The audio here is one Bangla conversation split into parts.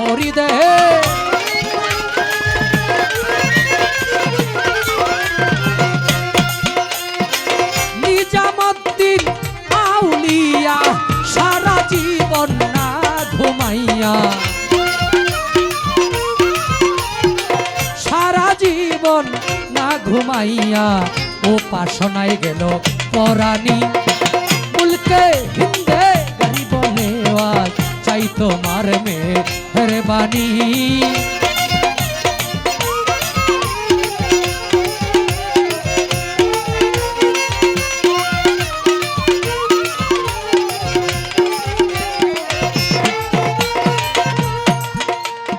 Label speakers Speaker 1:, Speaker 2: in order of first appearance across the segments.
Speaker 1: ভরি দে নিজামুদ্দিন আউলিয়া সারা জীবন না ঘুমাইয়া সারা জীবন না ঘুমাইয়া উপাসনায় গেল পরাণী মুলকে হিন্দে গরিব নেওয়াজ চাই তোমার মেহেরবানি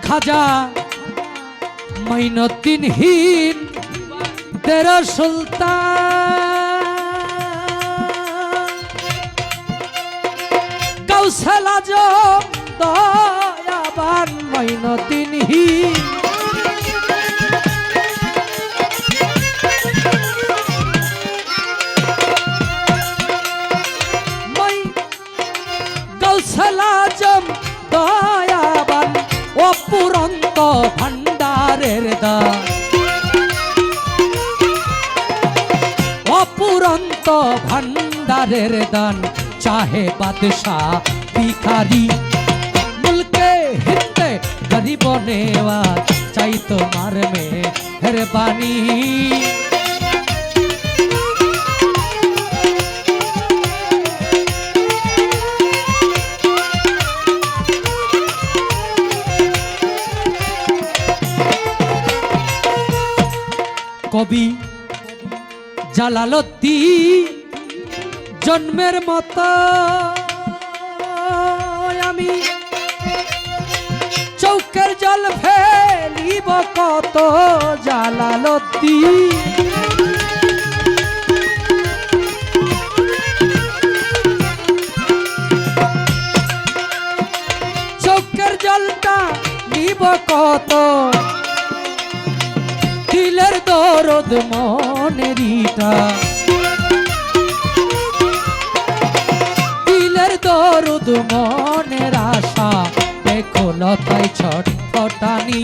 Speaker 1: খাজা মাইনুদ্দিন তেরা সুলতান কাউসাল আজম দয়াবান মাইনুদ্দিন কাউসাল আজম দয়াবান অপুরন্ত ভান্ডারের দান অপুরন্ত ভান্ডারের দান চাহে বাদশাহ ভিখারি মুলকে হিন্দে গরিব নেওয়াজ চাই তোমার মেহেরবানি কবি জালালউদ্দিন জন্মের মতো আমি চৌকের জল ফেলিব কত জালালউদ্দিন চৌকের জলটা নিব কত দিলের দরদ মনেরিটা দিলের দরদ মনের আশা দেখো লতায় ছটফটানি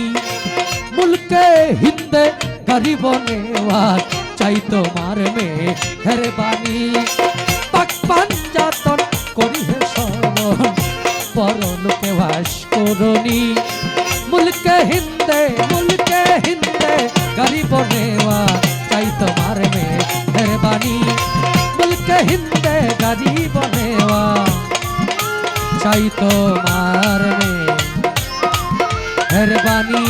Speaker 1: মুলকে হিন্দে গরিব নেওয়াজ চাই তোমার মেহেরবানি পাক পাঞ্জাতন করি হে সরণ পরলোকে বাস করনি মুলকে হিন্দে গরিব নেওয়াজ চাই তোমার মেহেরবানি মুলকে হিন্দে গরিব নেওয়াজ চাই তোমার মেহেরবানি।